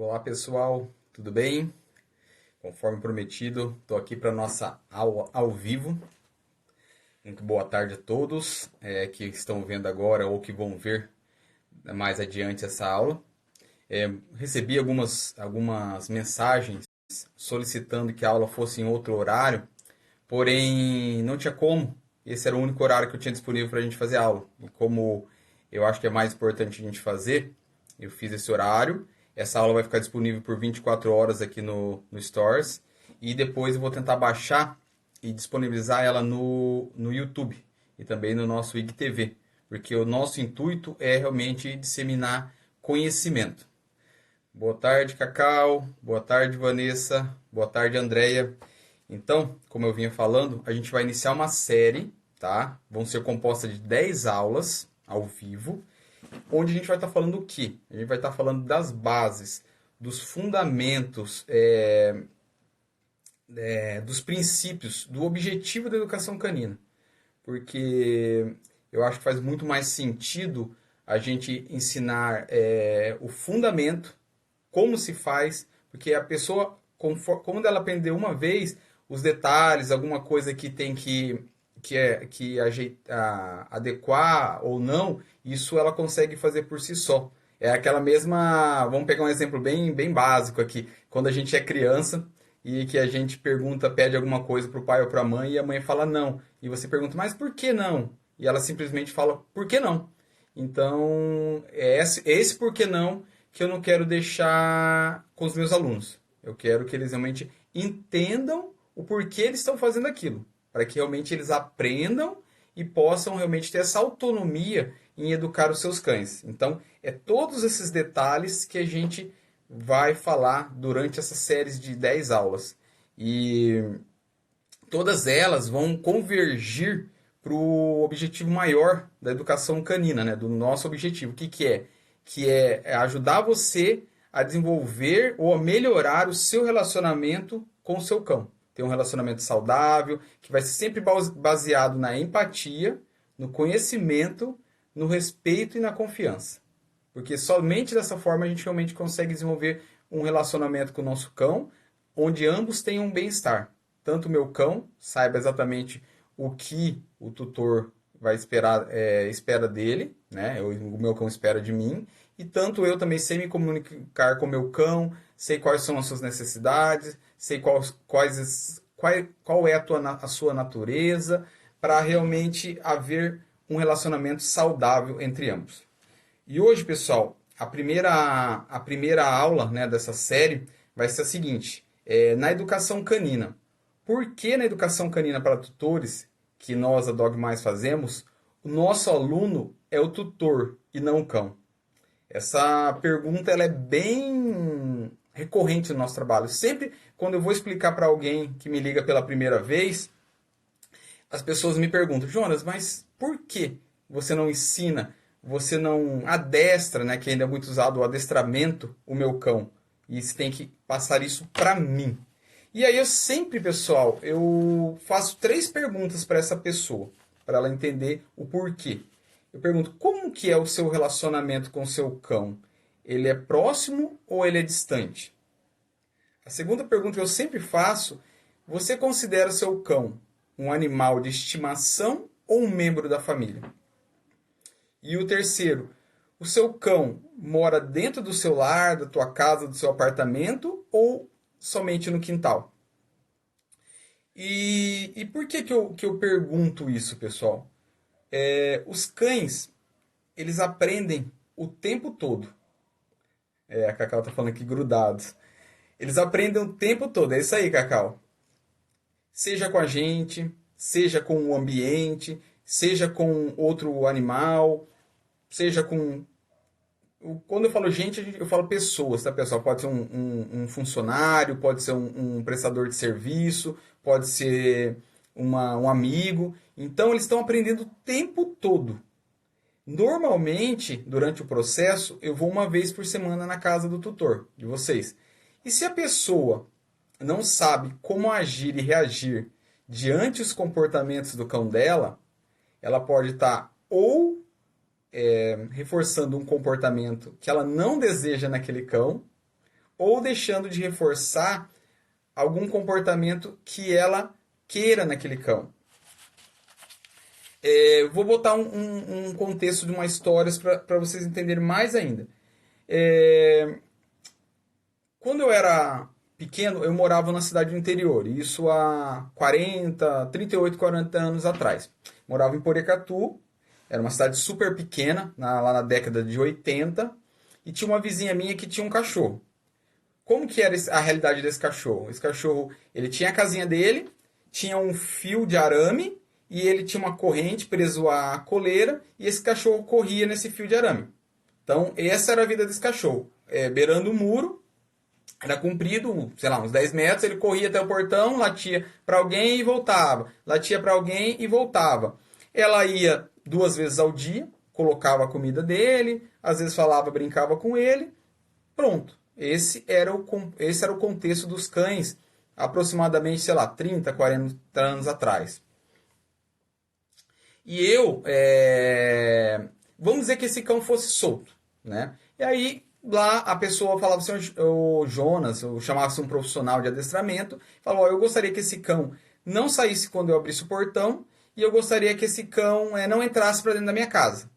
Olá pessoal, tudo bem? Conforme prometido, estou aqui para nossa aula ao vivo. Muito boa tarde a todos que estão vendo agora ou que vão ver mais adiante essa aula. Recebi algumas mensagens solicitando que a aula fosse em outro horário, porém não tinha como. Esse era o único horário que eu tinha disponível para a gente fazer a aula. E como eu acho que é mais importante a gente fazer, eu fiz esse horário. Essa aula vai ficar disponível por 24 horas aqui no Stores. E depois eu vou tentar baixar e disponibilizar ela no YouTube e também no nosso IGTV. Porque o nosso intuito é realmente disseminar conhecimento. Boa tarde, Cacau. Boa tarde, Vanessa. Boa tarde, Andréia. Então, como eu vinha falando, a gente vai iniciar uma série, tá? Vão ser compostas de 10 aulas ao vivo, onde a gente vai estar falando o quê? A gente vai estar falando das bases, dos fundamentos, dos princípios, do objetivo da educação canina. Porque eu acho que faz muito mais sentido a gente ensinar o fundamento, como se faz, porque a pessoa, como ela aprendeu uma vez, os detalhes, alguma coisa que tem que adequar ou não, isso ela consegue fazer por si só. É aquela mesma. Vamos pegar um exemplo bem básico aqui. Quando a gente é criança e que a gente pergunta, pede alguma coisa para o pai ou para a mãe e a mãe fala não. E você pergunta, mas por que não? E ela simplesmente fala, por que não? Então, é esse por que não que eu não quero deixar com os meus alunos. Eu quero que eles realmente entendam o porquê eles estão fazendo aquilo, para que realmente eles aprendam e possam realmente ter essa autonomia em educar os seus cães. Então, é todos esses detalhes que a gente vai falar durante essas séries de 10 aulas. E todas elas vão convergir para o objetivo maior da educação canina, né? Do nosso objetivo. O que é? Que é ajudar você a desenvolver ou a melhorar o seu relacionamento com o seu cão. Ter um relacionamento saudável, que vai ser sempre baseado na empatia, no conhecimento, no respeito e na confiança. Porque somente dessa forma a gente realmente consegue desenvolver um relacionamento com o nosso cão, onde ambos tenham um bem-estar. Tanto o meu cão saiba exatamente o que o tutor vai esperar, espera dele, né? O meu cão espera de mim, e tanto eu também sei me comunicar com o meu cão, sei quais são as suas necessidades, sei qual é a sua natureza, para realmente haver um relacionamento saudável entre ambos. E hoje, pessoal, a primeira aula, né, dessa série vai ser a seguinte: na educação canina. Por que na educação canina para tutores, que nós, a Dog Mais, fazemos, o nosso aluno é o tutor e não o cão? Essa pergunta ela é bem recorrente no nosso trabalho. Sempre quando eu vou explicar para alguém que me liga pela primeira vez, as pessoas me perguntam, Jonas, mas por que você não ensina, você não adestra, né, que ainda é muito usado o adestramento, o meu cão? E você tem que passar isso para mim. E aí eu sempre, pessoal, eu faço 3 perguntas para essa pessoa, para ela entender o porquê. Eu pergunto, como que é o seu relacionamento com o seu cão? Ele é próximo ou ele é distante? A segunda pergunta que eu sempre faço, você considera seu cão um animal de estimação ou um membro da família? E o terceiro, o seu cão mora dentro do seu lar, da tua casa, do seu apartamento ou somente no quintal? E por que eu pergunto isso, pessoal? Os cães, eles aprendem o tempo todo. A Cacau tá falando aqui grudados. Eles aprendem o tempo todo. É isso aí, Cacau. Seja com a gente, seja com o ambiente, seja com outro animal, seja com. Quando eu falo gente, eu falo pessoas, tá, pessoal? Pode ser um funcionário, pode ser um prestador de serviço, pode ser um amigo. Então, eles estão aprendendo o tempo todo. Normalmente, durante o processo, eu vou uma vez por semana na casa do tutor, de vocês. E se a pessoa não sabe como agir e reagir diante dos comportamentos do cão dela, ela pode estar ou reforçando um comportamento que ela não deseja naquele cão, ou deixando de reforçar algum comportamento que ela queira naquele cão. Vou botar um contexto de uma história para vocês entenderem mais ainda. Quando eu era pequeno, eu morava na cidade do interior, isso há 38, 40 anos atrás. Morava em Porecatu, era uma cidade super pequena, lá na década de 80, e tinha uma vizinha minha que tinha um cachorro. Como que era a realidade desse cachorro? Esse cachorro, ele tinha a casinha dele, tinha um fio de arame, e ele tinha uma corrente preso à coleira, e esse cachorro corria nesse fio de arame. Então, essa era a vida desse cachorro. Beirando o muro, era comprido, sei lá, uns 10 metros, ele corria até o portão, latia para alguém e voltava. Latia para alguém e voltava. Ela ia 2 vezes ao dia, colocava a comida dele, às vezes falava, brincava com ele, pronto. Esse era o contexto dos cães, aproximadamente, sei lá, 30, 40 anos atrás. E vamos dizer que esse cão fosse solto, né? E aí, lá a pessoa falava assim, o Jonas, eu chamava-se um profissional de adestramento, falou, eu gostaria que esse cão não saísse quando eu abrisse o portão e eu gostaria que esse cão não entrasse para dentro da minha casa.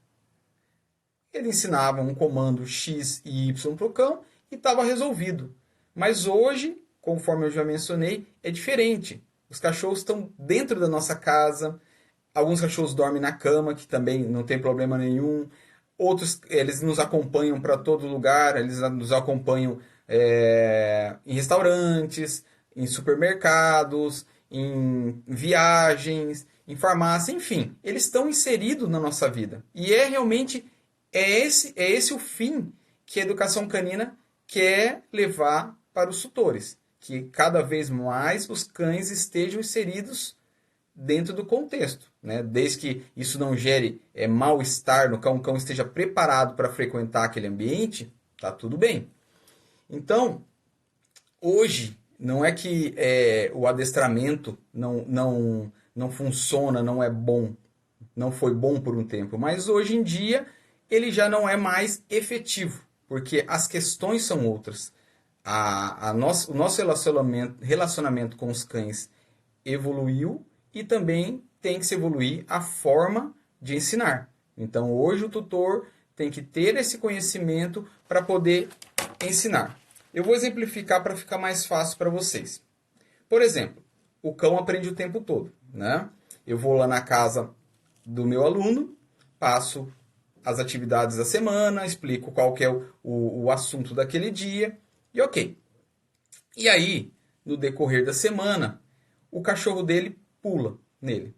Ele ensinava um comando X e Y para o cão e estava resolvido. Mas hoje, conforme eu já mencionei, é diferente. Os cachorros estão dentro da nossa casa, alguns cachorros dormem na cama, que também não tem problema nenhum. Outros, eles nos acompanham para todo lugar, eles nos acompanham em restaurantes, em supermercados, em viagens, em farmácia, enfim. Eles estão inseridos na nossa vida. E realmente esse o fim que a educação canina quer levar para os tutores. Que cada vez mais os cães estejam inseridos dentro do contexto, né? Desde que isso não gere mal-estar no cão, o cão esteja preparado para frequentar aquele ambiente, tá tudo bem. Então, hoje, não é que o adestramento não funciona, não é bom, não foi bom por um tempo, mas hoje em dia ele já não é mais efetivo, porque as questões são outras. O nosso relacionamento com os cães evoluiu e também tem que se evoluir a forma de ensinar. Então, hoje o tutor tem que ter esse conhecimento para poder ensinar. Eu vou exemplificar para ficar mais fácil para vocês. Por exemplo, o cão aprende o tempo todo, né? Eu vou lá na casa do meu aluno, passo as atividades da semana, explico qual que é o assunto daquele dia e ok. E aí, no decorrer da semana, o cachorro dele pula nele.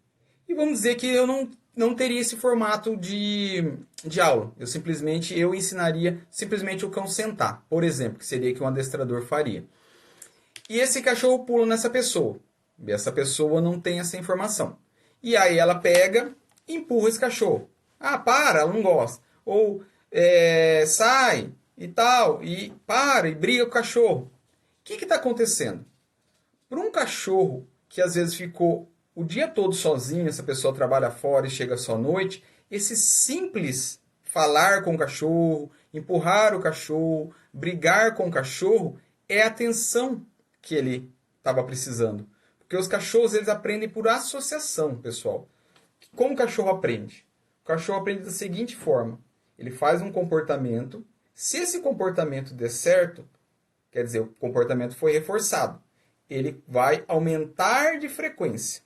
E vamos dizer que eu não teria esse formato de aula. Eu ensinaria simplesmente o cão sentar, por exemplo, que seria que um adestrador faria. E esse cachorro pula nessa pessoa. E essa pessoa não tem essa informação. E aí ela pega e empurra esse cachorro. Ah, para, ela não gosta. Ou sai e tal, e para e briga com o cachorro. O que está acontecendo? Para um cachorro que às vezes ficou o dia todo sozinho, essa pessoa trabalha fora e chega só à noite, esse simples falar com o cachorro, empurrar o cachorro, brigar com o cachorro, é a atenção que ele estava precisando. Porque os cachorros eles aprendem por associação, pessoal. Como o cachorro aprende? O cachorro aprende da seguinte forma. Ele faz um comportamento. Se esse comportamento der certo, quer dizer, o comportamento foi reforçado. Ele vai aumentar de frequência.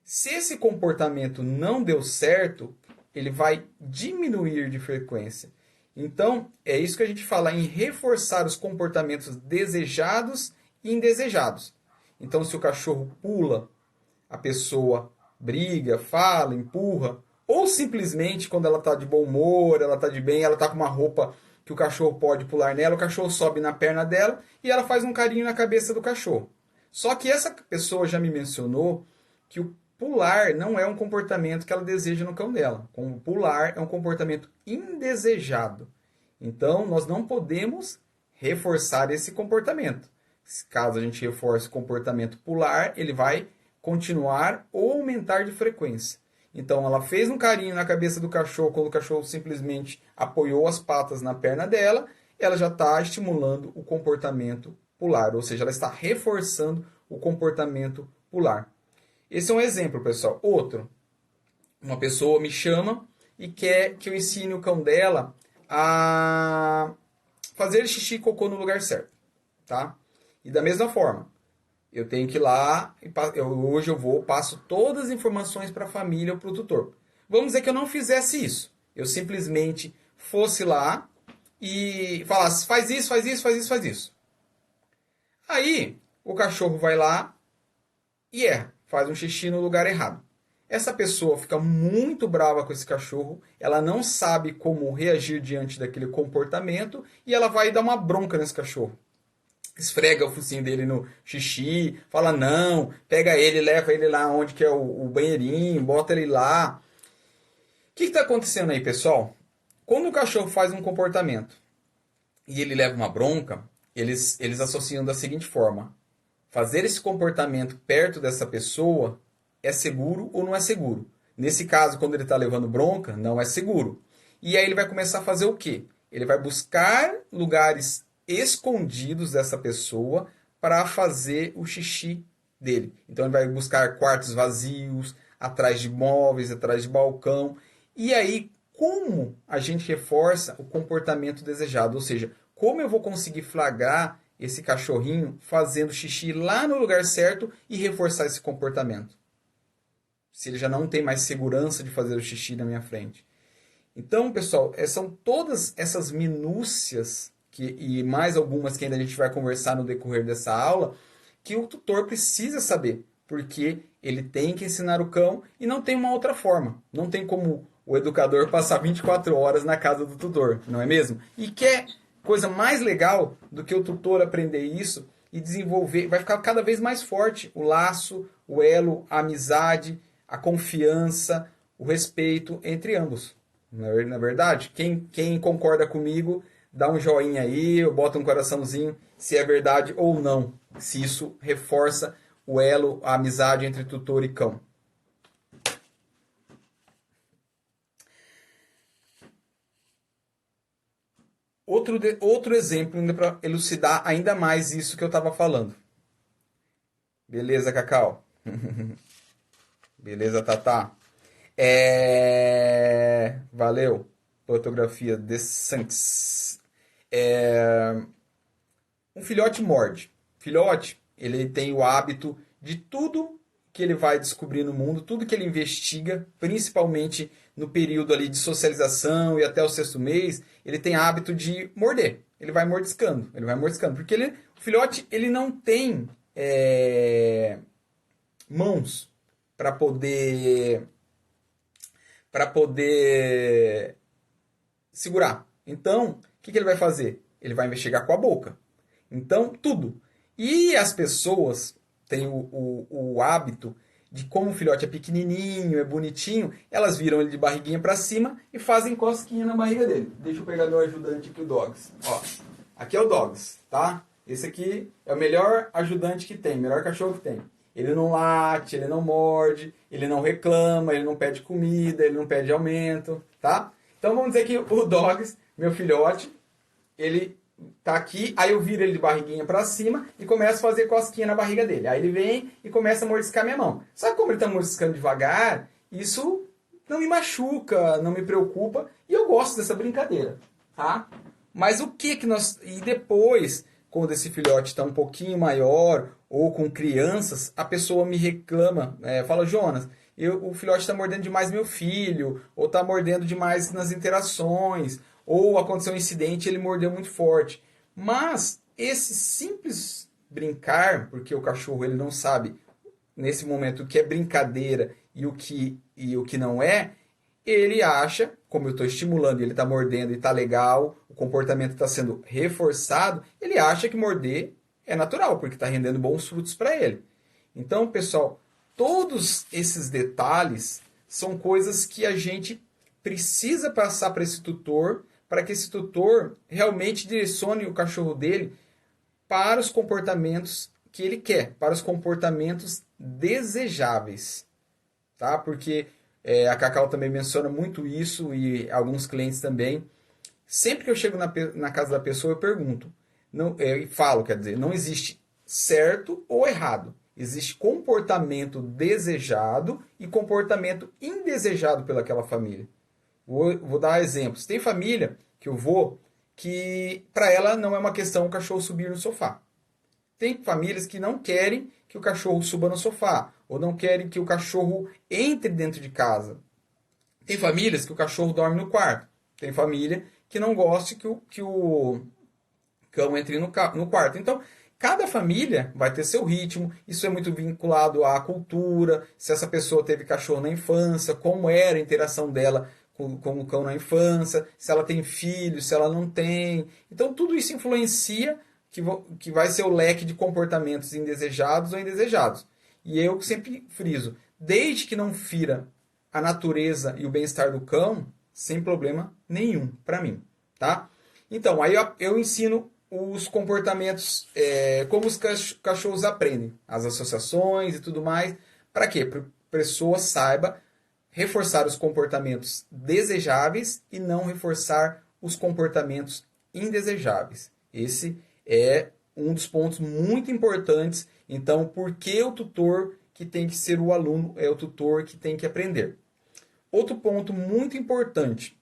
Se esse comportamento não deu certo, ele vai diminuir de frequência. Então, é isso que a gente fala em reforçar os comportamentos desejados e indesejados. Então, se o cachorro pula, a pessoa briga, fala, empurra, ou simplesmente quando ela está de bom humor, ela está de bem, ela está com uma roupa que o cachorro pode pular nela, o cachorro sobe na perna dela e ela faz um carinho na cabeça do cachorro. Só que essa pessoa já me mencionou que o pular não é um comportamento que ela deseja no cão dela. O pular é um comportamento indesejado. Então, nós não podemos reforçar esse comportamento. Caso a gente reforce o comportamento pular, ele vai continuar ou aumentar de frequência. Então, ela fez um carinho na cabeça do cachorro quando o cachorro simplesmente apoiou as patas na perna dela. ela já está estimulando o comportamento pular, ou seja, ela está reforçando o comportamento pular. Esse é um exemplo, pessoal. Outro, uma pessoa me chama e quer que eu ensine o cão dela a fazer xixi e cocô no lugar certo, tá? E da mesma forma, eu tenho que ir lá, hoje eu vou, passo todas as informações para a família ou para o tutor. Vamos dizer que eu não fizesse isso. Eu simplesmente fosse lá e falasse, faz isso, faz isso, faz isso, faz isso. Aí, o cachorro vai lá e erra, faz um xixi no lugar errado. Essa pessoa fica muito brava com esse cachorro, ela não sabe como reagir diante daquele comportamento e ela vai dar uma bronca nesse cachorro. Esfrega o focinho dele no xixi, fala não, pega ele, leva ele lá onde que é o banheirinho, bota ele lá. O que está acontecendo aí, pessoal? Quando o cachorro faz um comportamento e ele leva uma bronca, eles associam da seguinte forma: fazer esse comportamento perto dessa pessoa é seguro ou não é seguro? Nesse caso, quando ele está levando bronca, não é seguro. E aí ele vai começar a fazer o quê? Ele vai buscar lugares escondidos dessa pessoa para fazer o xixi dele. Então ele vai buscar quartos vazios, atrás de móveis, atrás de balcão. E aí, como a gente reforça o comportamento desejado? Ou seja, como eu vou conseguir flagrar esse cachorrinho fazendo xixi lá no lugar certo e reforçar esse comportamento? Se ele já não tem mais segurança de fazer o xixi na minha frente. Então, pessoal, são todas essas minúcias e mais algumas que ainda a gente vai conversar no decorrer dessa aula, que o tutor precisa saber, porque ele tem que ensinar o cão e não tem uma outra forma. Não tem como o educador passar 24 horas na casa do tutor, não é mesmo? E quer coisa mais legal do que o tutor aprender isso e desenvolver, vai ficar cada vez mais forte o laço, o elo, a amizade, a confiança, o respeito entre ambos. Na verdade, quem concorda comigo, dá um joinha aí, ou bota um coraçãozinho, se é verdade ou não. Se isso reforça o elo, a amizade entre tutor e cão. Outro exemplo, para elucidar ainda mais isso que eu estava falando. Beleza, Cacau? Beleza, Tatá? Valeu. Fotografia de Santos. Um filhote morde. Filhote, ele tem o hábito de tudo que ele vai descobrir no mundo, tudo que ele investiga, principalmente no período ali de socialização e até o sexto mês, ele tem hábito de morder. Ele vai mordiscando, porque o filhote ele não tem mãos para poder segurar. Então, o que ele vai fazer? Ele vai investigar com a boca. Então, tudo. E as pessoas têm o hábito de, como o filhote é pequenininho, é bonitinho, elas viram ele de barriguinha para cima e fazem cosquinha na barriga dele. Deixa eu pegar meu ajudante aqui, o Dogs. Ó, aqui é o Dogs, tá? Esse aqui é o melhor ajudante que tem, melhor cachorro que tem. Ele não late, ele não morde, ele não reclama, ele não pede comida, ele não pede aumento, tá? Então vamos dizer que o Dogs, meu filhote, ele tá aqui, aí eu viro ele de barriguinha pra cima e começo a fazer cosquinha na barriga dele. Aí ele vem e começa a mordiscar minha mão. Sabe como ele tá mordiscando devagar? Isso não me machuca, não me preocupa e eu gosto dessa brincadeira, tá? Mas o que nós... E depois, quando esse filhote está um pouquinho maior ou com crianças, a pessoa me reclama, fala, Jonas, o filhote está mordendo demais meu filho, ou está mordendo demais nas interações, ou aconteceu um incidente e ele mordeu muito forte. Mas esse simples brincar, porque o cachorro ele não sabe nesse momento o que é brincadeira e o que não é, ele acha, como eu estou estimulando, ele está mordendo e está legal, o comportamento está sendo reforçado, ele acha que morder é natural, porque está rendendo bons frutos para ele. Então, pessoal, todos esses detalhes são coisas que a gente precisa passar para esse tutor, para que esse tutor realmente direcione o cachorro dele para os comportamentos que ele quer, para os comportamentos desejáveis, tá? Porque a Cacau também menciona muito isso e alguns clientes também. Sempre que eu chego na casa da pessoa, eu pergunto. Não, e falo, quer dizer, não existe certo ou errado. Existe comportamento desejado e comportamento indesejado pelaquela família. Vou dar exemplos. Tem família que eu vou que para ela não é uma questão o cachorro subir no sofá. Tem famílias que não querem que o cachorro suba no sofá, ou não querem que o cachorro entre dentro de casa. Tem famílias que o cachorro dorme no quarto. Tem família que não gosta que o cão entre no quarto. Então, cada família vai ter seu ritmo. Isso é muito vinculado à cultura, se essa pessoa teve cachorro na infância, como era a interação dela com o cão na infância, se ela tem filhos, se ela não tem. Então, tudo isso influencia que vai ser o leque de comportamentos indesejados ou indesejados. E eu sempre friso, desde que não fira a natureza e o bem-estar do cão, sem problema nenhum para mim, tá? Então, aí eu ensino os comportamentos, como os cachorros aprendem, as associações e tudo mais. Para quê? Para a pessoa saiba reforçar os comportamentos desejáveis e não reforçar os comportamentos indesejáveis. Esse é um dos pontos muito importantes. Então, por que o tutor que tem que ser o aluno é o tutor que tem que aprender? Outro ponto muito importante.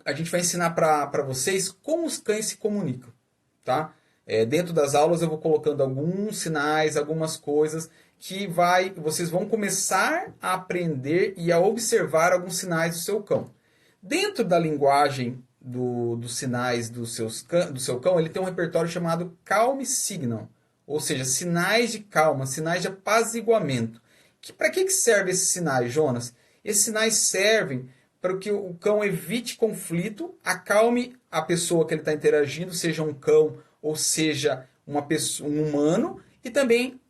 A gente vai ensinar para vocês como os cães se comunicam, tá? Dentro das aulas eu vou colocando alguns sinais, algumas coisas que vocês vão começar a aprender e a observar alguns sinais do seu cão. Dentro da linguagem dos sinais do seu cão, ele tem um repertório chamado Calm Signal, ou seja, sinais de calma, sinais de apaziguamento. Para que servem esses sinais, Jonas? Esses sinais servem para que o cão evite conflito, acalme a pessoa que ele está interagindo, seja um cão ou seja um humano, e também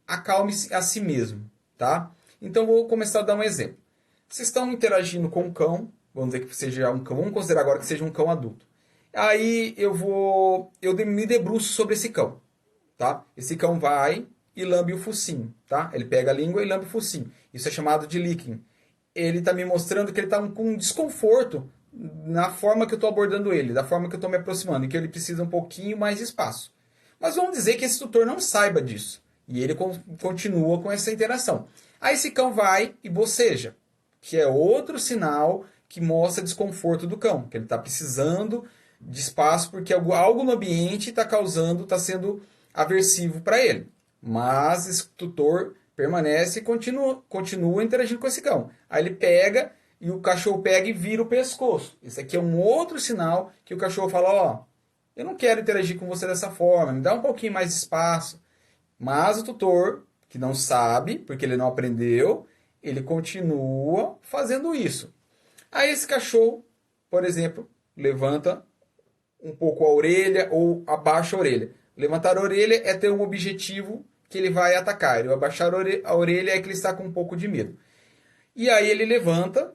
acalme a si mesmo, tá? Então vou começar a dar um exemplo. Vocês estão interagindo com um cão, vamos dizer que seja um cão, vamos considerar agora que seja um cão adulto. Aí eu me debruço sobre esse cão, tá? Esse cão vai e lambe o focinho, tá? Ele pega a língua e lambe o focinho. Isso é chamado de licking. Ele está me mostrando que ele está com um desconforto na forma que eu estou abordando ele, da forma que eu estou me aproximando, e que ele precisa um pouquinho mais de espaço. Mas vamos dizer que esse tutor não saiba disso. E ele continua com essa interação. Aí esse cão vai e boceja, que é outro sinal que mostra desconforto do cão, que ele está precisando de espaço porque algo no ambiente está sendo aversivo para ele. Mas esse tutor permanece e continua interagindo com esse cão. Aí ele pega e o cachorro pega e vira o pescoço. Esse aqui é um outro sinal que o cachorro fala, ó, eu não quero interagir com você dessa forma, me dá um pouquinho mais de espaço. Mas o tutor, que não sabe, porque ele não aprendeu, ele continua fazendo isso. Aí esse cachorro, por exemplo, levanta um pouco a orelha ou abaixa a orelha. Levantar a orelha é ter um objetivo que ele vai atacar. Ele abaixar a orelha é que ele está com um pouco de medo. E aí ele levanta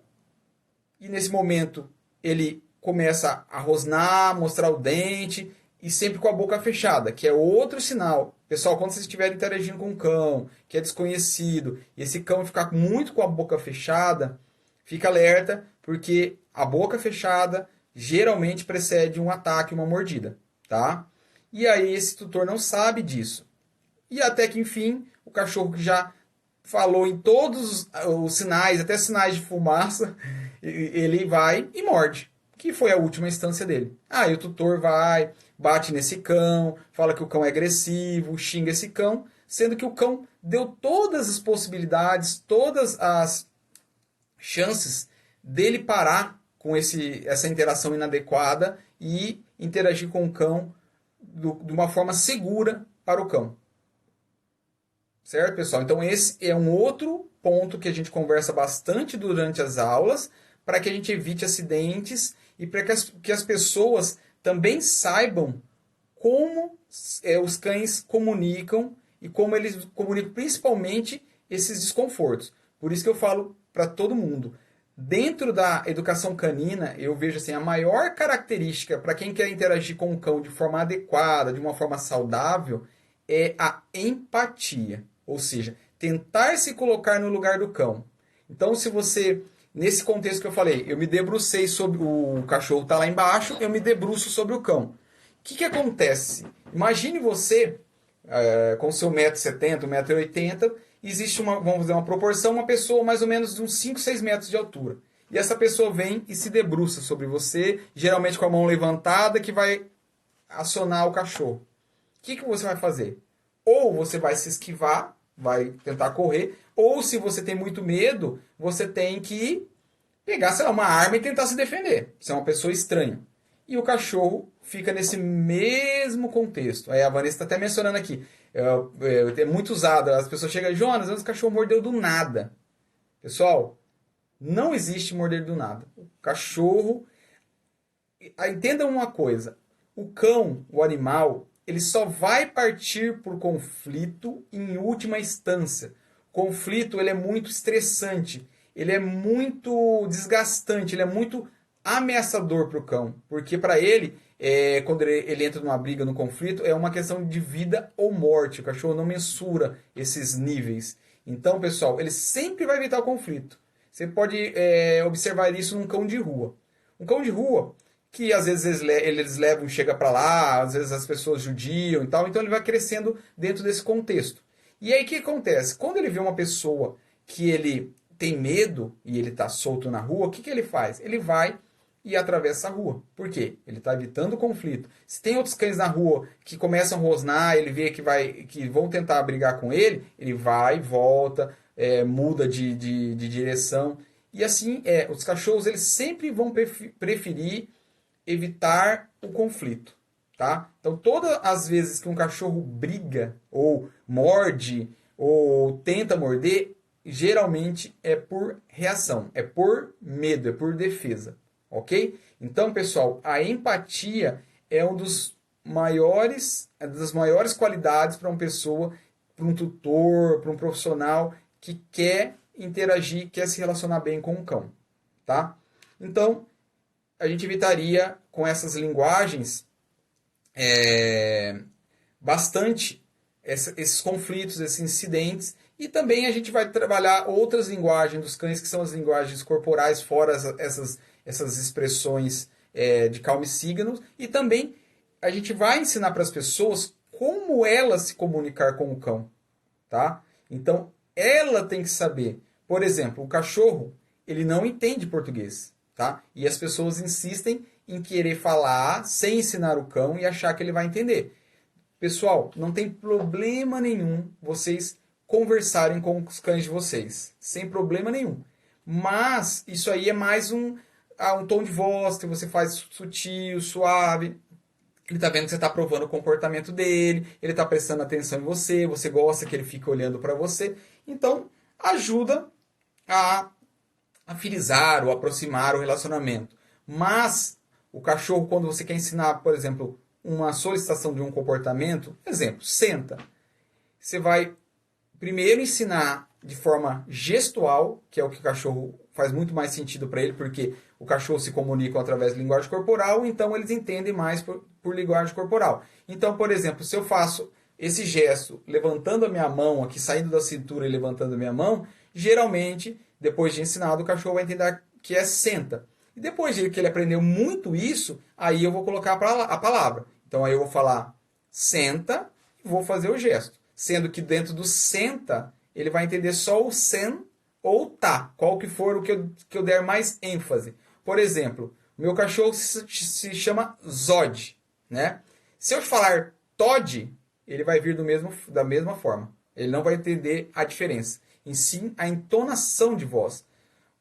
e nesse momento ele começa a rosnar, mostrar o dente e sempre com a boca fechada, que é outro sinal. Pessoal, quando vocês estiverem interagindo com um cão que é desconhecido e esse cão ficar muito com a boca fechada, fica alerta, porque a boca fechada geralmente precede um ataque, uma mordida, tá? E aí esse tutor não sabe disso. E até que, enfim, o cachorro que já falou em todos os sinais, até sinais de fumaça, ele vai e morde, que foi a última instância dele. Aí o tutor vai, bate nesse cão, fala que o cão é agressivo, xinga esse cão, sendo que o cão deu todas as possibilidades, todas as chances dele parar com essa interação inadequada e interagir com o cão de uma forma segura para o cão. Certo, pessoal? Então, esse é um outro ponto que a gente conversa bastante durante as aulas, para que a gente evite acidentes e para que as pessoas também saibam como os cães comunicam e como eles comunicam principalmente esses desconfortos. Por isso que eu falo para todo mundo. Dentro da educação canina, eu vejo assim, a maior característica para quem quer interagir com o cão de forma adequada, de uma forma saudável, é a empatia. Ou seja, tentar se colocar no lugar do cão. Então, se você nesse contexto que eu falei, eu me debrucei sobre o cachorro tá lá embaixo, eu me debruço sobre o cão. O que acontece? Imagine você com seu 1,70 m, 1,80 m, existe vamos dizer, uma proporção, uma pessoa mais ou menos de uns 5, 6 metros de altura. E essa pessoa vem e se debruça sobre você, geralmente com a mão levantada, que vai acionar o cachorro. O que você vai fazer? Ou você vai se esquivar, vai tentar correr, ou se você tem muito medo, você tem que pegar, sei lá, uma arma e tentar se defender. Você é uma pessoa estranha. E o cachorro fica nesse mesmo contexto. Aí a Vanessa está até mencionando aqui. É muito usado. As pessoas chegam, Jonas, o cachorro mordeu do nada. Pessoal, não existe morder do nada. O cachorro... Entendam uma coisa. O cão, o animal, ele só vai partir por conflito em última instância. O conflito ele é muito estressante. Ele é muito desgastante. Ele é muito ameaçador para o cão. Porque para ele, quando ele entra numa briga, no conflito, é uma questão de vida ou morte. O cachorro não mensura esses níveis. Então, pessoal, ele sempre vai evitar o conflito. Você pode observar isso num cão de rua. Um cão de rua, que às vezes eles levam, chega para lá, às vezes as pessoas judiam e tal, então ele vai crescendo dentro desse contexto. E aí o que acontece? Quando ele vê uma pessoa que ele tem medo e ele está solto na rua, o que ele faz? Ele vai e atravessa a rua. Por quê? Ele está evitando o conflito. Se tem outros cães na rua que começam a rosnar, ele vê que vão tentar brigar com ele vai, volta, muda de direção. E assim, os cachorros eles sempre vão preferir evitar o conflito. Tá? Então, todas as vezes que um cachorro briga, ou morde, ou tenta morder, geralmente é por reação, é por medo, é por defesa. Ok? Então, pessoal, a empatia é das maiores qualidades para uma pessoa, para um tutor, para um profissional que quer interagir, quer se relacionar bem com o cão. Tá? Então, a gente evitaria com essas linguagens bastante esses conflitos, esses incidentes, e também a gente vai trabalhar outras linguagens dos cães, que são as linguagens corporais, fora essas expressões de calm signals, e também a gente vai ensinar para as pessoas como ela se comunicar com o cão, tá? Então, ela tem que saber, por exemplo, o cachorro, ele não entende português, tá? E as pessoas insistem em querer falar sem ensinar o cão e achar que ele vai entender. Pessoal, não tem problema nenhum vocês conversarem com os cães de vocês, sem problema nenhum. Mas isso aí é mais um tom de voz que você faz sutil, suave. Ele está vendo que você está aprovando o comportamento dele, ele está prestando atenção em você, você gosta que ele fique olhando para você. Então, ajuda a afinizar ou aproximar o relacionamento. Mas o cachorro, quando você quer ensinar, por exemplo, uma solicitação de um comportamento, exemplo, senta. Você vai primeiro ensinar de forma gestual, que é o que o cachorro faz muito mais sentido para ele, porque o cachorro se comunica através de linguagem corporal, então eles entendem mais por linguagem corporal. Então, por exemplo, se eu faço esse gesto levantando a minha mão aqui, saindo da cintura e levantando a minha mão, geralmente, depois de ensinado, o cachorro vai entender que é senta. E depois de que ele aprendeu muito isso, aí eu vou colocar a palavra. Então aí eu vou falar senta e vou fazer o gesto. Sendo que dentro do senta, ele vai entender só o sen ou tá. Qual que for o que eu der mais ênfase. Por exemplo, o meu cachorro se chama Zod, né? Se eu falar Todd, ele vai vir da mesma forma. Ele não vai entender a diferença. Em sim, a entonação de voz.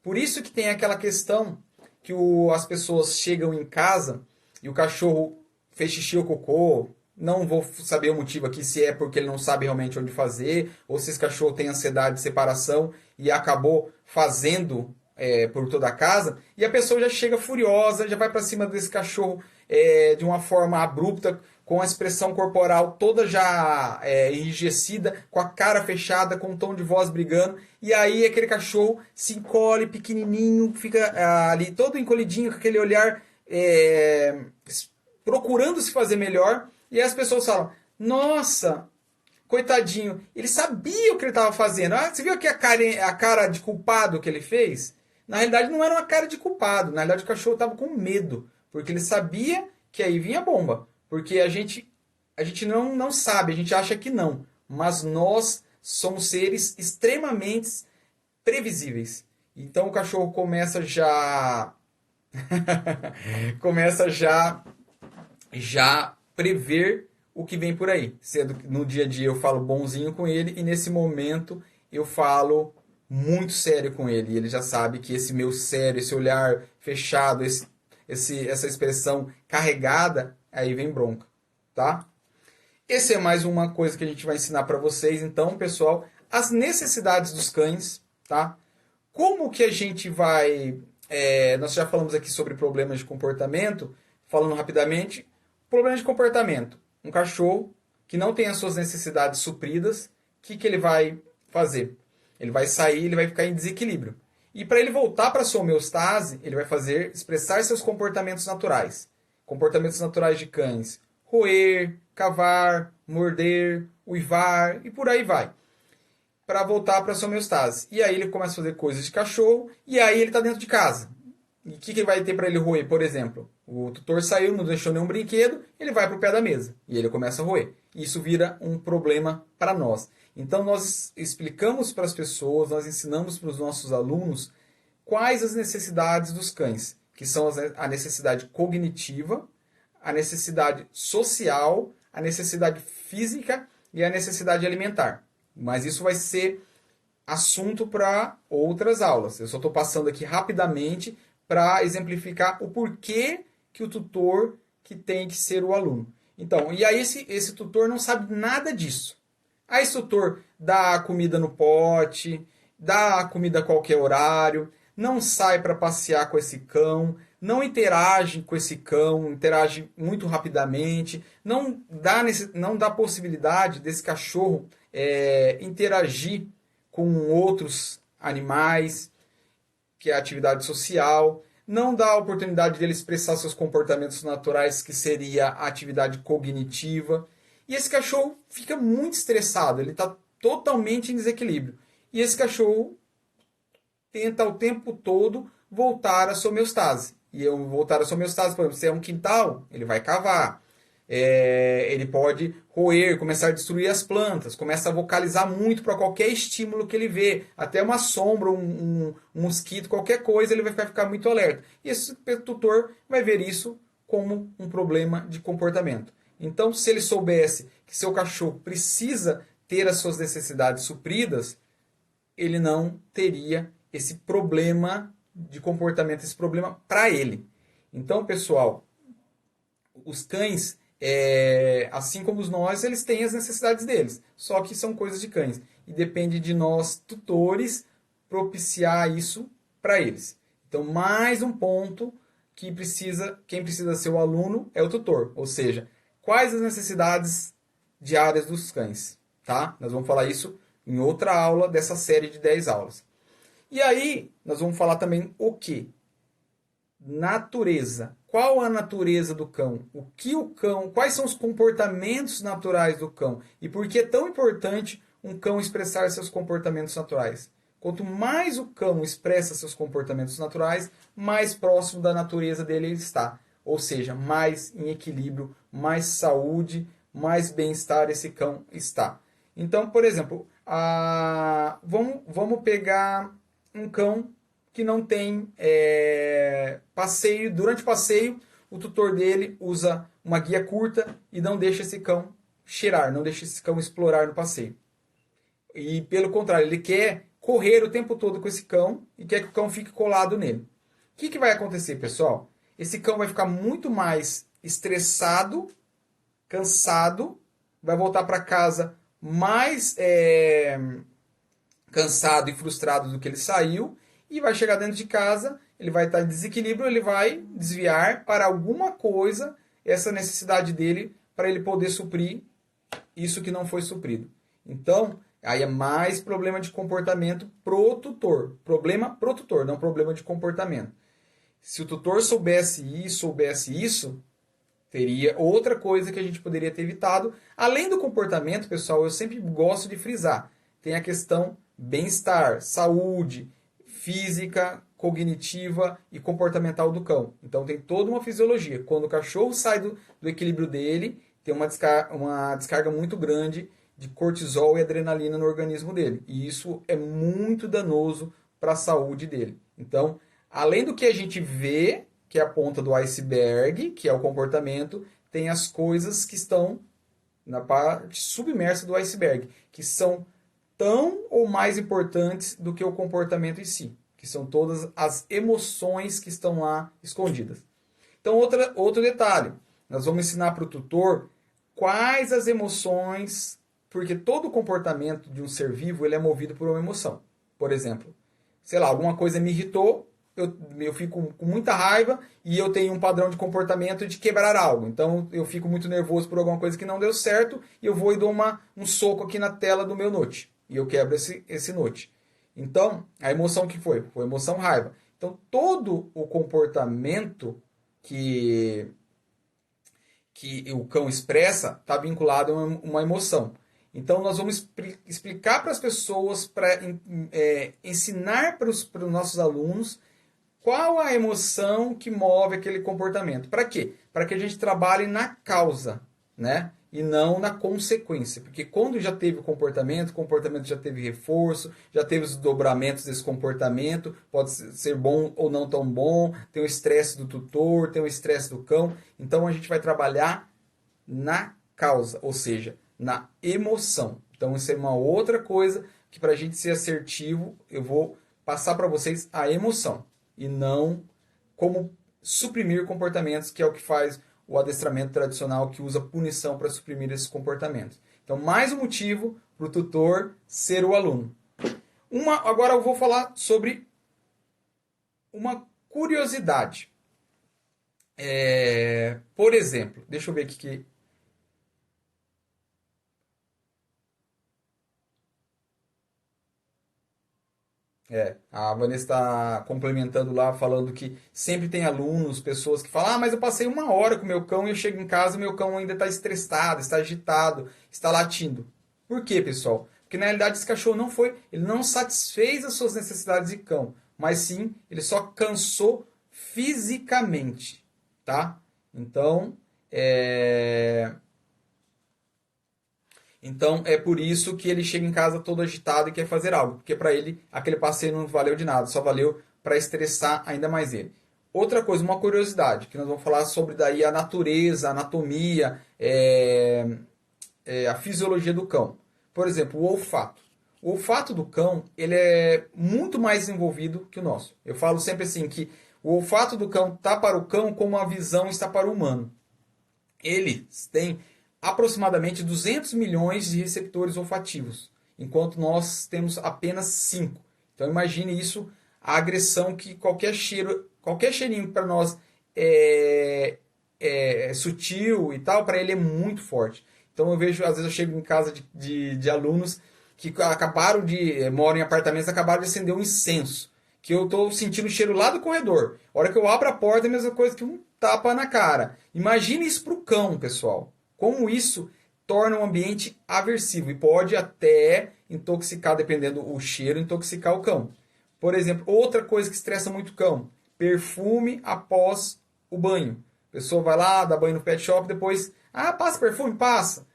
Por isso que tem aquela questão que as pessoas chegam em casa e o cachorro fez xixi ou cocô. Não vou saber o motivo aqui, se é porque ele não sabe realmente onde fazer, ou se esse cachorro tem ansiedade de separação e acabou fazendo por toda a casa, e a pessoa já chega furiosa, já vai para cima desse cachorro de uma forma abrupta, com a expressão corporal toda já enrijecida, com a cara fechada, com um tom de voz brigando, e aí aquele cachorro se encolhe pequenininho, fica ali todo encolhidinho, com aquele olhar procurando se fazer melhor, e aí as pessoas falam, nossa, coitadinho, ele sabia o que ele estava fazendo. Ah, você viu aqui a cara de culpado que ele fez? Na realidade, não era uma cara de culpado. Na realidade, o cachorro estava com medo, porque ele sabia que aí vinha a bomba. Porque a gente não sabe, a gente acha que não. Mas nós somos seres extremamente previsíveis. Então o cachorro começa já começa já prever o que vem por aí. Sendo que no dia a dia eu falo bonzinho com ele e nesse momento eu falo muito sério com ele. E ele já sabe que esse meu sério, esse olhar fechado, essa expressão carregada, aí vem bronca, tá? Esse é mais uma coisa que a gente vai ensinar para vocês, então, pessoal, as necessidades dos cães, tá? Como que a gente vai. Nós já falamos aqui sobre problemas de comportamento, falando rapidamente. Problema de comportamento. Um cachorro que não tem as suas necessidades supridas, o que ele vai fazer? Ele vai sair, ele vai ficar em desequilíbrio. E para ele voltar para a sua homeostase, ele vai expressar seus comportamentos naturais. Comportamentos naturais de cães. Roer, cavar, morder, uivar e por aí vai para voltar para sua homeostase. E aí ele começa a fazer coisas de cachorro e aí ele está dentro de casa. E o que vai ter para ele roer, por exemplo? O tutor saiu, não deixou nenhum brinquedo, ele vai para o pé da mesa e ele começa a roer. Isso vira um problema para nós. Então nós explicamos para as pessoas, nós ensinamos para os nossos alunos quais as necessidades dos cães, que são a necessidade cognitiva, a necessidade social, a necessidade física e a necessidade alimentar. Mas isso vai ser assunto para outras aulas. Eu só estou passando aqui rapidamente para exemplificar o porquê que o tutor que tem que ser o aluno. Então, e aí esse tutor não sabe nada disso. Aí esse tutor dá a comida no pote, dá a comida a qualquer horário, não sai para passear com esse cão, não interage com esse cão, interage muito rapidamente, não dá possibilidade desse cachorro interagir com outros animais, que é a atividade social, não dá a oportunidade dele expressar seus comportamentos naturais, que seria a atividade cognitiva. E esse cachorro fica muito estressado, ele está totalmente em desequilíbrio. E esse cachorro tenta o tempo todo voltar à sua homeostase. E eu voltar à sua homeostase, por exemplo, se é um quintal, ele vai cavar. Ele pode roer, começar a destruir as plantas, começa a vocalizar muito para qualquer estímulo que ele vê, até uma sombra, um mosquito, qualquer coisa, ele vai ficar muito alerta. E esse tutor vai ver isso como um problema de comportamento. Então, se ele soubesse que seu cachorro precisa ter as suas necessidades supridas, ele não teria esse problema de comportamento, esse problema para ele. Então, pessoal, os cães, assim como nós, eles têm as necessidades deles, só que são coisas de cães. E depende de nós, tutores, propiciar isso para eles. Então, mais um ponto que quem precisa ser o aluno é o tutor, ou seja, quais as necessidades diárias dos cães, tá? Nós vamos falar isso em outra aula dessa série de 10 aulas. E aí, nós vamos falar também o que? Natureza. Qual a natureza do cão? O que o cão, quais são os comportamentos naturais do cão? E por que é tão importante um cão expressar seus comportamentos naturais? Quanto mais o cão expressa seus comportamentos naturais, mais próximo da natureza dele ele está. Ou seja, mais em equilíbrio, mais saúde, mais bem-estar esse cão está. Então, por exemplo, vamos pegar um cão que não tem passeio. Durante o passeio, o tutor dele usa uma guia curta e não deixa esse cão cheirar, não deixa esse cão explorar no passeio. E pelo contrário, ele quer correr o tempo todo com esse cão e quer que o cão fique colado nele. O que vai acontecer, pessoal? Esse cão vai ficar muito mais estressado, cansado, vai voltar para casa mais cansado e frustrado do que ele saiu, e vai chegar dentro de casa, ele vai estar em desequilíbrio, ele vai desviar para alguma coisa essa necessidade dele para ele poder suprir isso que não foi suprido. Então, aí é mais problema de comportamento pro tutor. Problema pro tutor, não problema de comportamento. Se o tutor soubesse isso, teria outra coisa que a gente poderia ter evitado. Além do comportamento, pessoal, eu sempre gosto de frisar. Tem a questão bem-estar, saúde, física, cognitiva e comportamental do cão. Então tem toda uma fisiologia. Quando o cachorro sai do equilíbrio dele, tem uma descarga muito grande de cortisol e adrenalina no organismo dele. E isso é muito danoso para a saúde dele. Então, além do que a gente vê, que é a ponta do iceberg, que é o comportamento, tem as coisas que estão na parte submersa do iceberg, que são tão ou mais importantes do que o comportamento em si, que são todas as emoções que estão lá escondidas. Então, outro detalhe, nós vamos ensinar para o tutor quais as emoções, porque todo comportamento de um ser vivo ele é movido por uma emoção. Por exemplo, sei lá, alguma coisa me irritou, eu fico com muita raiva e eu tenho um padrão de comportamento de quebrar algo. Então eu fico muito nervoso por alguma coisa que não deu certo e eu vou e dou um soco aqui na tela do meu note. E eu quebro esse note. Então, a emoção que foi? Foi a emoção raiva. Então, todo o comportamento que o cão expressa está vinculado a uma emoção. Então, nós vamos explicar para as pessoas, para ensinar para os nossos alunos qual a emoção que move aquele comportamento. Para quê? Para que a gente trabalhe na causa, né? E não na consequência. Porque quando já teve o comportamento já teve reforço, já teve os dobramentos desse comportamento, pode ser bom ou não tão bom, tem o estresse do tutor, tem o estresse do cão. Então a gente vai trabalhar na causa, ou seja, na emoção. Então isso é uma outra coisa que para a gente ser assertivo, eu vou passar para vocês a emoção e não como suprimir comportamentos, que é o que faz o adestramento tradicional, que usa punição para suprimir esses comportamentos. Então, mais um motivo para o tutor ser o aluno. Agora eu vou falar sobre uma curiosidade. Por exemplo, deixa eu ver aqui que... A Vanessa está complementando lá, falando que sempre tem alunos, pessoas que falam, mas eu passei 1 hora com o meu cão e eu chego em casa e meu cão ainda está estressado, está agitado, está latindo. Por quê, pessoal? Porque na realidade esse cachorro ele não satisfez as suas necessidades de cão, mas sim, ele só cansou fisicamente, tá? Então é por isso que ele chega em casa todo agitado e quer fazer algo, porque para ele aquele passeio não valeu de nada, só valeu para estressar ainda mais ele. Outra coisa, uma curiosidade, que nós vamos falar sobre daí a natureza, a anatomia, a fisiologia do cão. Por exemplo, o olfato. O olfato do cão ele é muito mais desenvolvido que o nosso. Eu falo sempre assim que o olfato do cão está para o cão como a visão está para o humano. Eles têm aproximadamente 200 milhões de receptores olfativos, enquanto nós temos apenas 5. Então imagine isso, a agressão que qualquer cheirinho para nós é sutil e tal, para ele é muito forte. Então eu vejo, às vezes eu chego em casa de alunos que moram em apartamentos, acabaram de acender um incenso, que eu estou sentindo o cheiro lá do corredor. A hora que eu abro a porta é a mesma coisa que um tapa na cara. Imagine isso para o cão, pessoal. Como isso torna um ambiente aversivo e pode até intoxicar, dependendo do cheiro, intoxicar o cão. Por exemplo, outra coisa que estressa muito o cão, perfume após o banho. A pessoa vai lá, dá banho no pet shop, depois, passa perfume? Passa.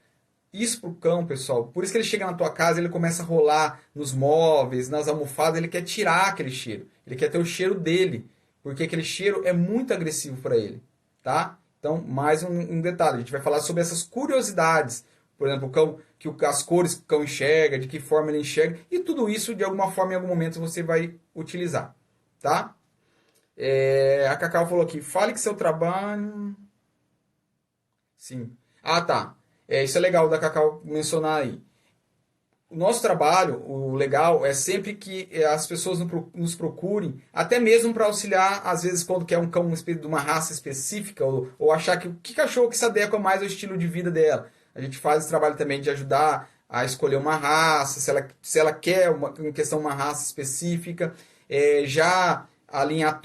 Isso pro cão, pessoal, por isso que ele chega na tua casa, ele começa a rolar nos móveis, nas almofadas, ele quer tirar aquele cheiro. Ele quer ter o cheiro dele, porque aquele cheiro é muito agressivo para ele, tá? Então, mais um detalhe, a gente vai falar sobre essas curiosidades. Por exemplo, o cão, as cores que o cão enxerga, de que forma ele enxerga, e tudo isso, de alguma forma, em algum momento, você vai utilizar, tá? A Cacau falou aqui, fale que seu trabalho... Sim. Tá. Isso é legal da Cacau mencionar aí. O nosso trabalho, o legal, é sempre que as pessoas nos procurem, até mesmo para auxiliar, às vezes, quando quer um cão de uma raça específica, ou achar que cachorro que se adequa mais ao estilo de vida dela. A gente faz esse trabalho também de ajudar a escolher uma raça, se ela quer em questão uma raça específica, já alinhar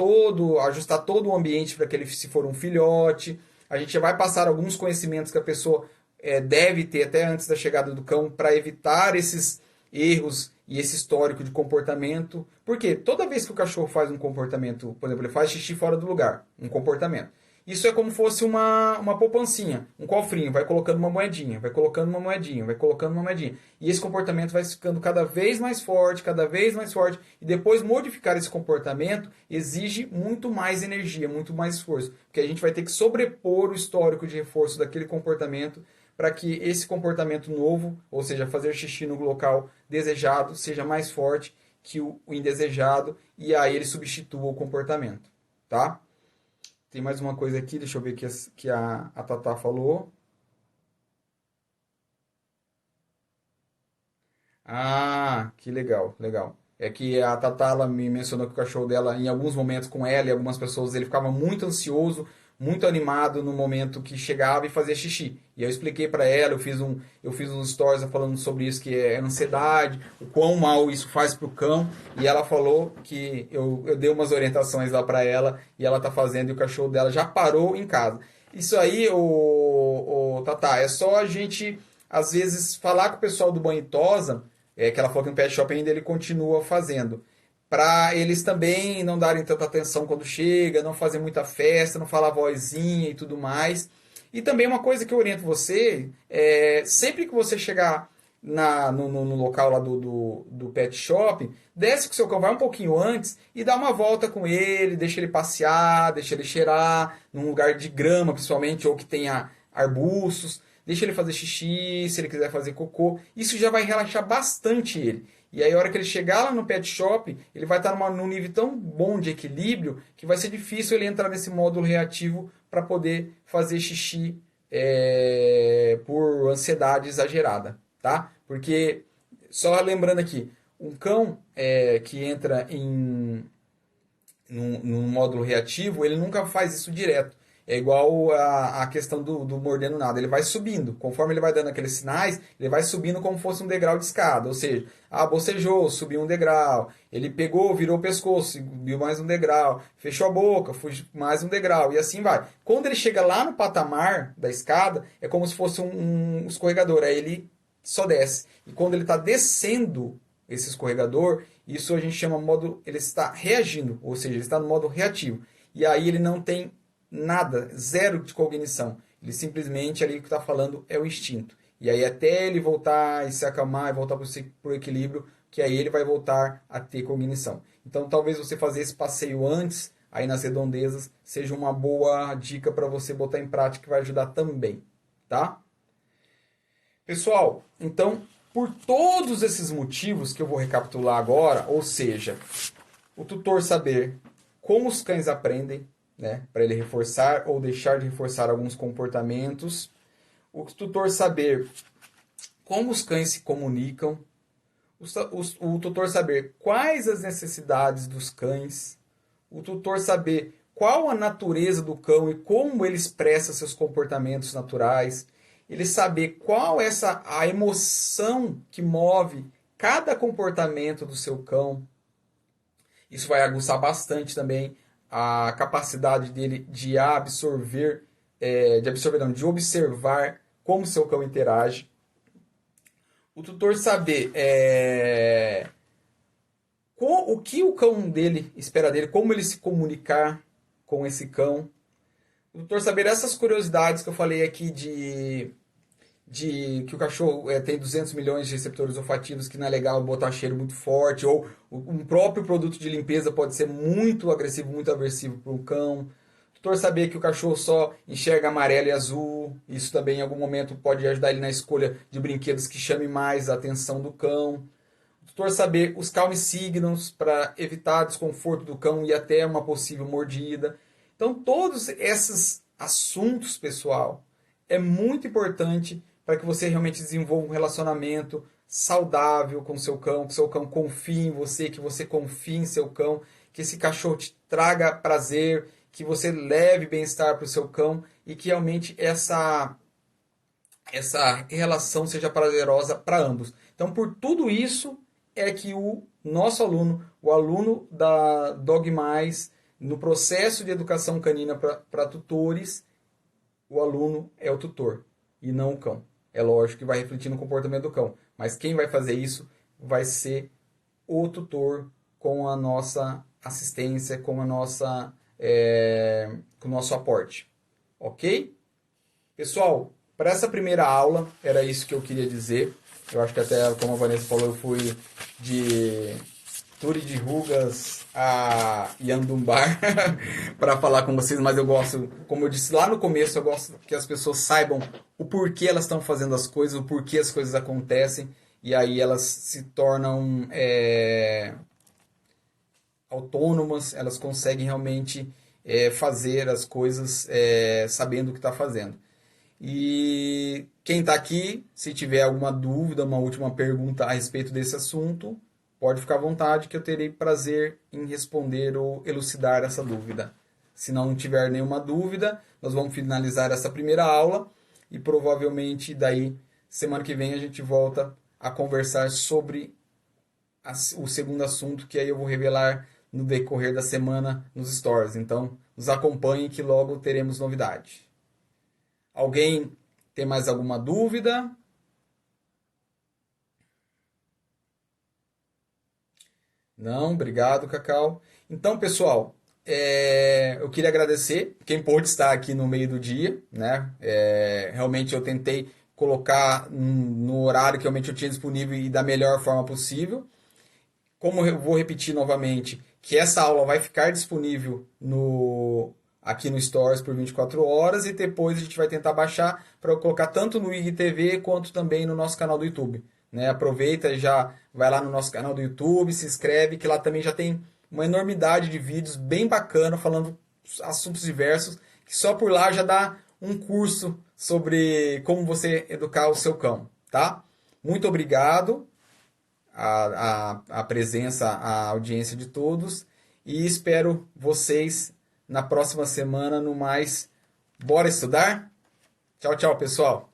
ajustar todo o ambiente para que ele, se for um filhote. A gente já vai passar alguns conhecimentos que a pessoa deve ter até antes da chegada do cão para evitar esses erros e esse histórico de comportamento. Porque toda vez que o cachorro faz um comportamento, por exemplo, ele faz xixi fora do lugar, um comportamento. Isso é como se fosse uma poupancinha, um cofrinho, vai colocando uma moedinha, vai colocando uma moedinha, vai colocando uma moedinha. E esse comportamento vai ficando cada vez mais forte, e depois modificar esse comportamento exige muito mais energia, muito mais esforço, porque a gente vai ter que sobrepor o histórico de reforço daquele comportamento para que esse comportamento novo, ou seja, fazer xixi no local desejado, seja mais forte que o indesejado, e aí ele substitua o comportamento, tá? Tem mais uma coisa aqui, deixa eu ver que a Tatá falou. Ah, que legal, legal. É que a Tatá ela me mencionou que o cachorro dela, em alguns momentos com ela e algumas pessoas, ele ficava muito ansioso, muito animado no momento que chegava e fazia xixi. E eu expliquei para ela, eu fiz uns stories falando sobre isso, que é ansiedade, o quão mal isso faz pro cão. E ela falou que eu dei umas orientações lá para ela e ela tá fazendo e o cachorro dela já parou em casa. Isso aí, o Tatá, é só a gente, às vezes, falar com o pessoal do banho e tosa, que ela falou que no pet shop ainda ele continua fazendo. Para eles também não darem tanta atenção quando chega, não fazer muita festa, não falar vozinha e tudo mais. E também uma coisa que eu oriento você, sempre que você chegar no local lá do pet shop, desce com o seu cão, vai um pouquinho antes e dá uma volta com ele, deixa ele passear, deixa ele cheirar, num lugar de grama principalmente, ou que tenha arbustos. Deixa ele fazer xixi, se ele quiser fazer cocô. Isso já vai relaxar bastante ele. E aí, a hora que ele chegar lá no pet shop, ele vai estar num nível tão bom de equilíbrio que vai ser difícil ele entrar nesse módulo reativo para poder fazer xixi por ansiedade exagerada, tá? Porque, só lembrando aqui, um cão que entra num módulo reativo, ele nunca faz isso direto. É igual a questão do mordendo nada. Ele vai subindo. Conforme ele vai dando aqueles sinais, ele vai subindo como fosse um degrau de escada. Ou seja, bocejou, subiu um degrau. Ele pegou, virou o pescoço, subiu mais um degrau. Fechou a boca, foi mais um degrau. E assim vai. Quando ele chega lá no patamar da escada, é como se fosse um escorregador. Aí ele só desce. E quando ele está descendo esse escorregador, isso a gente chama modo, ele está reagindo, ou seja, ele está no modo reativo. E aí ele não tem nada, zero de cognição. Ele simplesmente ali o que está falando é o instinto. E aí até ele voltar e se acalmar e voltar para o equilíbrio, que aí ele vai voltar a ter cognição. Então talvez você fazer esse passeio antes, aí nas redondezas, seja uma boa dica para você botar em prática que vai ajudar também, tá? Pessoal, então, por todos esses motivos que eu vou recapitular agora, ou seja, o tutor saber como os cães aprendem, né, para ele reforçar ou deixar de reforçar alguns comportamentos, o tutor saber como os cães se comunicam, o tutor saber quais as necessidades dos cães, o tutor saber qual a natureza do cão e como ele expressa seus comportamentos naturais, ele saber qual é a emoção que move cada comportamento do seu cão. Isso vai aguçar bastante também a capacidade dele de absorver, de observar como seu cão interage. O tutor saber o que o cão dele espera dele, como ele se comunicar com esse cão. O tutor saber essas curiosidades que eu falei aqui de que o cachorro tem 200 milhões de receptores olfativos, que não é legal botar cheiro muito forte, ou um próprio produto de limpeza pode ser muito agressivo, muito aversivo para o cão. O tutor saber que o cachorro só enxerga amarelo e azul, isso também em algum momento pode ajudar ele na escolha de brinquedos que chame mais a atenção do cão. O tutor saber os calme signos para evitar desconforto do cão e até uma possível mordida. Então, todos esses assuntos, pessoal, é muito importante para que você realmente desenvolva um relacionamento saudável com o seu cão, que o seu cão confie em você, que você confie em seu cão, que esse cachorro te traga prazer, que você leve bem-estar para o seu cão e que realmente essa relação seja prazerosa para ambos. Então, por tudo isso é que o nosso aluno, o aluno da Dog Mais, no processo de educação canina para tutores, o aluno é o tutor e não o cão. É lógico que vai refletir no comportamento do cão, mas quem vai fazer isso vai ser o tutor com a nossa assistência, com o nosso aporte. Ok? Pessoal, para essa primeira aula, era isso que eu queria dizer. Eu acho que até, como a Vanessa falou, eu fui de Turi de Rugas a Yandumbar para falar com vocês, mas eu gosto, como eu disse lá no começo, eu gosto que as pessoas saibam o porquê elas estão fazendo as coisas, o porquê as coisas acontecem, e aí elas se tornam autônomas, elas conseguem realmente fazer as coisas sabendo o que está fazendo. E quem está aqui, se tiver alguma dúvida, uma última pergunta a respeito desse assunto, pode ficar à vontade que eu terei prazer em responder ou elucidar essa dúvida. Se não tiver nenhuma dúvida, nós vamos finalizar essa primeira aula e provavelmente daí semana que vem a gente volta a conversar sobre o segundo assunto, que aí eu vou revelar no decorrer da semana nos stories. Então, nos acompanhem que logo teremos novidade. Alguém tem mais alguma dúvida? Não, obrigado, Cacau. Então, pessoal, eu queria agradecer quem pôde estar aqui no meio do dia, né? Realmente eu tentei colocar no horário que realmente eu tinha disponível e da melhor forma possível. Como eu vou repetir novamente, que essa aula vai ficar disponível aqui no Stories por 24 horas e depois a gente vai tentar baixar para colocar tanto no IGTV quanto também no nosso canal do YouTube. Né? Aproveita e já vai lá no nosso canal do YouTube, se inscreve, que lá também já tem uma enormidade de vídeos bem bacana falando assuntos diversos, que só por lá já dá um curso sobre como você educar o seu cão, tá? Muito obrigado a presença, a audiência de todos e espero vocês na próxima semana no mais. Bora estudar? Tchau, tchau, pessoal!